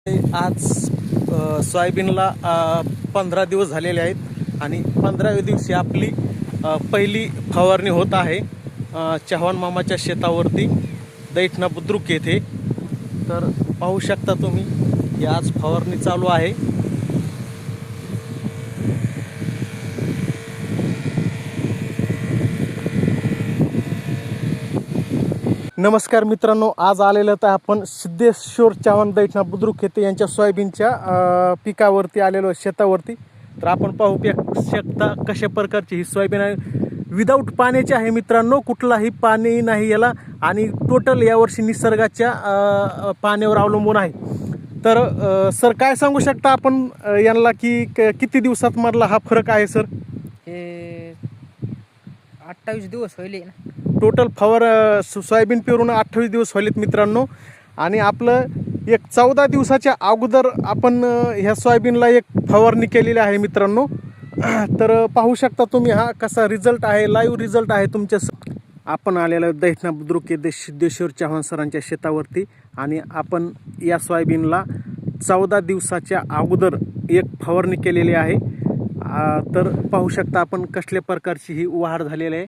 आज सोयाबीनला 15 दिवस झालेले आहेत आणि 15व्या दिवशी आपली पहिली फवारणी होत आहे चव्हाण मामाच्या शेतावरती दैठणा बुद्रुक येथे. तर पाहू शकता तुम्ही ही आज फवारणी चालू आहे. नमस्कार मित्रांनो, आज आलेलं तर आपण सिद्धेश्वर चव्हाण दैठणा बुद्रुक येथे यांच्या सोयाबीनच्या पिकावरती आलेलो शेतावरती. तर आपण पाहू शकता कशा प्रकारची ही सोयाबीन आहे. विदाऊट पाण्याची आहे मित्रांनो, कुठलाही पाणी नाही याला आणि टोटल यावर्षी निसर्गाच्या पाण्यावर अवलंबून आहे. तर सर काय सांगू शकता आपण यांना की किती दिवसात मधला हा फरक आहे सर? हे 28 दिवस होईल ना. टोटल सोयाबीन पेरून 28 दिवस व्हायलेत मित्रांनो. आणि आपलं एक 14 दिवसाच्या अगोदर आपण ह्या सोयाबीनला एक फवारणी केलेली आहे मित्रांनो. तर पाहू शकता तुम्ही हा कसा रिझल्ट आहे, लाईव्ह रिझल्ट आहे तुमच्या. आपण आलेलं दैठणा बुद्रुक येथे सिद्धेश्वर चव्हाण सरांच्या शेतावरती आणि आपण या सोयाबीनला 14 दिवसाच्या अगोदर एक फवारणी केलेली आहे. तर पाहू शकता आपण कसल्या प्रकारची ही वाढ झालेली आहे.